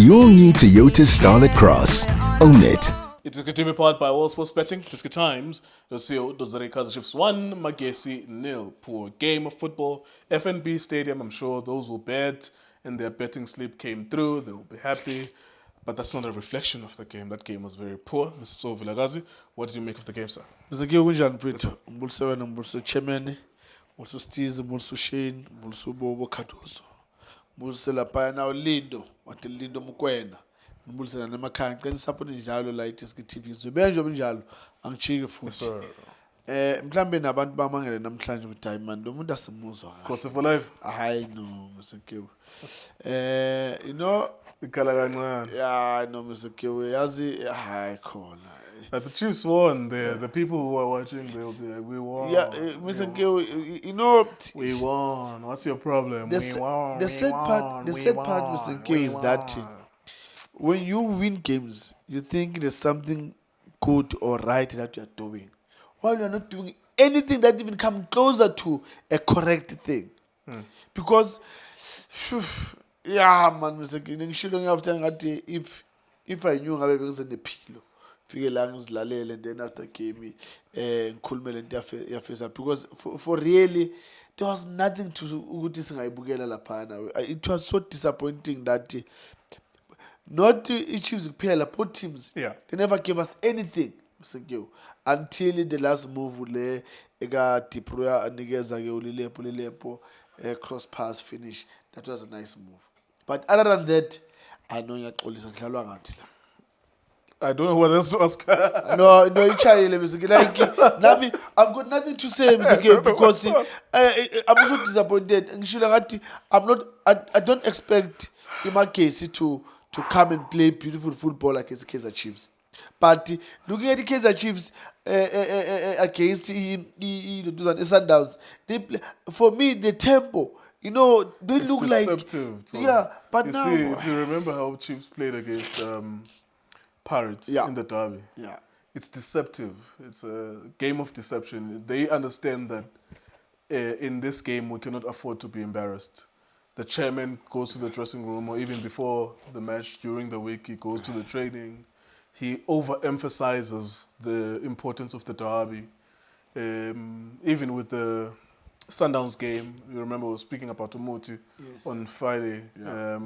your new Toyota Starlet Cross. Own it. It is continued powered by World Sports Betting. iDiski Times. The CEO, Kaizer Chiefs 1, Magesi 0. Poor game of football. FNB Stadium, I'm sure those will bet and their betting slip came through. They will be happy. But that's not a reflection of the game. That game was very poor. Mr. Tso Vilakazi, what did you make of the game, sir? Mr. Kunjani mfethu mbuliso wena mbuliso chairman mbuliso Steez mbuliso Shane mbuliso Bobo Khatuso mbuliso lapha na Lindo wathi Lindo Mukwena mbuliso namakhaya ngicela support njalo la iDiskiTV zobenje njalo angichike futhi mhlambe nabantu bamangele namhlanje ukuthi hayi man lo muntu asimuzwa kahle Cause for life. hayi no Mr. Kiwe you know Ikhala kancane. yeah no Mr. Kiwe yazi hayi khona. But the Chiefs won. The people who are watching, they'll be like, we won. Yeah, Mr. Kiwe, you know, we won. What's your problem? The We won. the we sad part, the won, sad we part, won, Mr. we Kiwe, is that won. when you win games, you think there's something good or right that you are doing, while you are not doing anything that even comes closer to a correct thing. Because, phew, yeah, man, Mr. Kiwe, if I knew ngabe bengizene pillow. Figure la ngizilalele and then after game ngikhulumele into yafesa because for really there was nothing to ukuthi singayibukela laphana. It was so disappointing that not Chiefs kuphela both teams Yeah. they never gave us anything Mr. Kiwe until the last move le eka Dipro anikeza ke ulilepo cross pass finish. That was a nice move, but other than that I know ngiyaxolisa ngidlalwa ngathi la. I don't know what else to ask. No, ichayile Mr. Like, Nami, I've got nothing to say, Mr. K, because I'm so disappointed. I don't expect Magesi to come and play beautiful football against the Kaizer Chiefs. But looking at the Kaizer Chiefs against the Sundowns, they play, for me the tempo. You know, they It's look deceptive, like so yeah, but you now see, if you remember how Chiefs played against Pirates Yeah. in the derby, yeah. it's deceptive. It's a game of deception. They understand that in this game we cannot afford to be embarrassed. The chairman goes to the dressing room, or even before the match, during the week, he goes to the training. He overemphasizes the importance of the derby. Even with the Sundowns game, you remember we were speaking about Umoti on Friday. Yeah.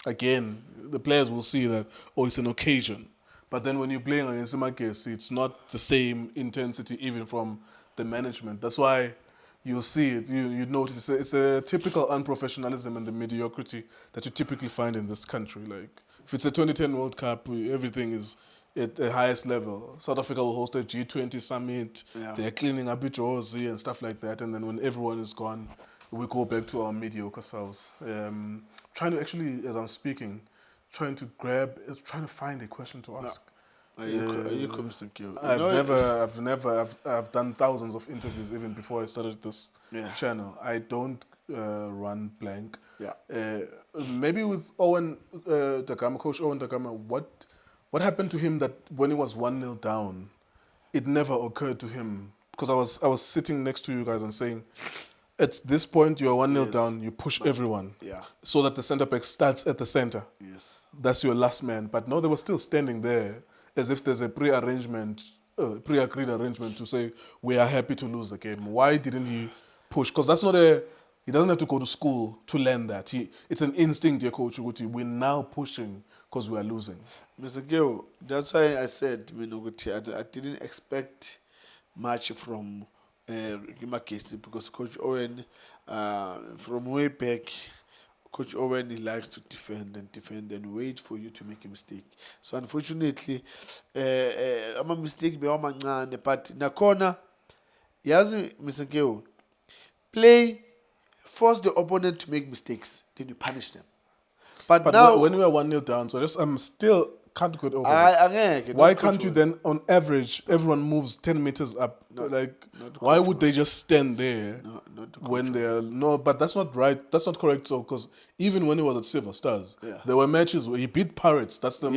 Again, the players will see that, oh, it's an occasion. But then when you're playing against Magesi, it's not the same intensity even from the management. That's why you'll see it. You notice it's a typical unprofessionalism and the mediocrity that you typically find in this country. Like, if it's a 2010 World Cup, everything is at the highest level. South Africa will host a G20 summit. Yeah. They're cleaning up Jersey and stuff like that. And then when everyone is gone, we go back to our mediocre selves. Trying to actually, as I'm speaking, trying to find a question to ask. Are you Mr. Kiwe? I've done thousands of interviews even before I started this Yeah. channel. I don't run blank. Yeah. Maybe with Owen Takama, Coach Owen Takama, what happened to him that when he was 1-0 down, it never occurred to him? Because I was sitting next to you guys and saying, at this point, you're 1-0 down, you push everyone. Yeah. So that the center back starts at the center. Yes. That's your last man. But no, they were still standing there as if there's a pre-agreed arrangement to say, we are happy to lose the game. Why didn't he push? Because that's not he doesn't have to go to school to learn that. It's an instinct, dear Coach Uguti. We're now pushing because we are losing. Mr. Kiwe, that's why I said, I didn't expect much from Magesi because Coach Owen, from way back, Coach Owen, he likes to defend and wait for you to make a mistake. So unfortunately, I'm a mistake, but nakona, yazi, Mr. Kiwe, force the opponent to make mistakes, then you punish them. But now, when we are 1-0 down, so I'm still can't get over this. Why can't you then, on average, everyone moves 10 meters up? Why would they just stand there when they're... No, but that's not right. That's not correct. So, because even when he was at Silver Stars, there were matches where he beat Pirates. That's the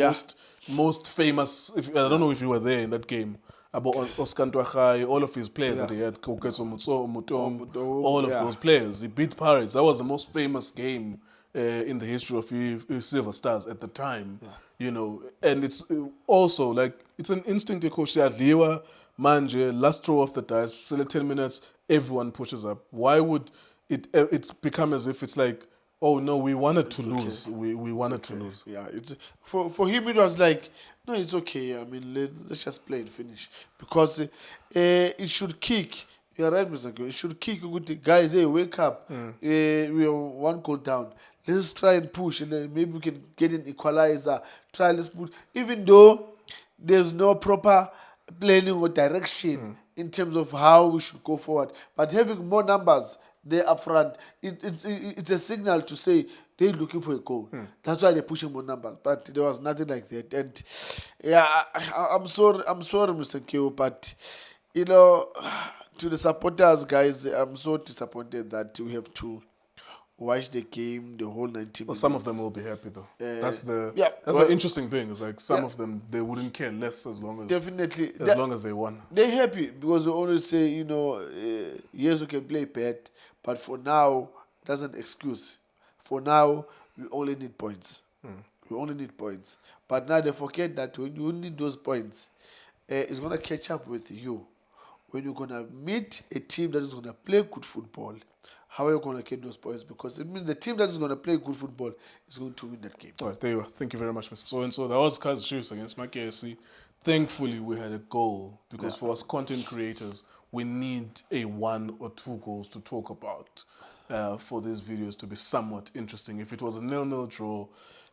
most famous... I don't know if you were there in that game. About Oscar Ntwachai, all of his players that he had, Kokeso Mutom, all of those players. He beat Pirates. That was the most famous game in the history of Silver Stars at the time, you know, and it's also like it's an instinct coach. Siyadliwa, manje, last throw of the dice, still 10 minutes, everyone pushes up. Why would it become as if it's like, oh no, we wanted to lose. We wanted to lose. Yeah, it's for him it was like, no, it's okay. I mean, let's just play and finish, because it should kick. You're right, Mr. It should kick. Good guys, hey, wake up. We are 1 goal down. Let's try and push, and then maybe we can get an equalizer. Let's put, even though there's no proper planning or direction in terms of how we should go forward, but having more numbers there up front, it's a signal to say they're looking for a goal. That's why they're pushing more numbers. But there was nothing like that. And yeah, I'm sorry, Mr. Q, but you know, to the supporters, guys, I'm so disappointed that we have to watch the game, the whole 90 minutes. Well, some of them will be happy though. That's the interesting thing. It's like some of them, they wouldn't care less as long as they won. They're happy because we always say, you know, yes, we can play bad, but for now, doesn't excuse. For now, we only need points. We only need points. But now they forget that when you need those points, it's going to catch up with you. When you're going to meet a team that is going to play good football, how are you going to get those points? Because it means the team that is going to play good football is going to win that game. All right, there you are. Thank you very much, Mr. So-and-so. That was Kaizer Chiefs against Magesi. Thankfully, we had a goal because for us content creators, we need a 1 or 2 goals to talk about for these videos to be somewhat interesting. If it was a 0-0 draw,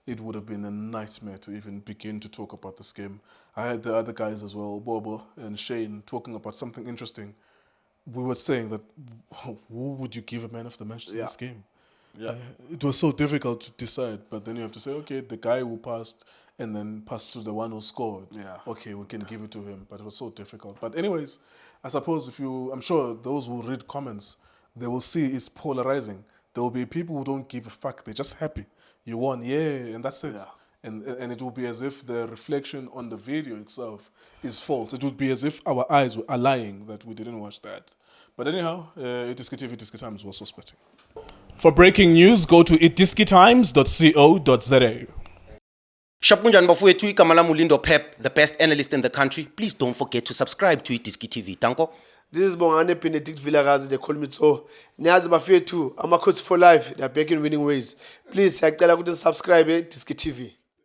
it would have been a nightmare to even begin to talk about this game. I had the other guys as well, Bobo and Shane, talking about something interesting. We were saying that who would you give a man of the match to this game? Yeah. It was so difficult to decide, but then you have to say, okay, the guy who passed and then passed to the one who scored. Yeah. Okay, we can give it to him, but it was so difficult. But anyways, I suppose I'm sure those who read comments, they will see it's polarizing. There will be people who don't give a fuck. They're just happy. You won, yeah, and that's it. Yeah. And it will be as if the reflection on the video itself is false. It would be as if our eyes are lying that we didn't watch that. But anyhow, iDiskiTV, iDiski Times was so splitting. For breaking news, go to iDiskiTimes.co.za. Shapunjan bafowethu igama lami uLindo Pep, the best analyst in the country. Please don't forget to subscribe to iDiskiTV. Tanko. This is Bongane Tso Vilakazi, they call me Tso. Niyazi bafethu, amakhosi for life, they are back in winning ways. Please, siyacela ukuthi subscribe iDiskiTV.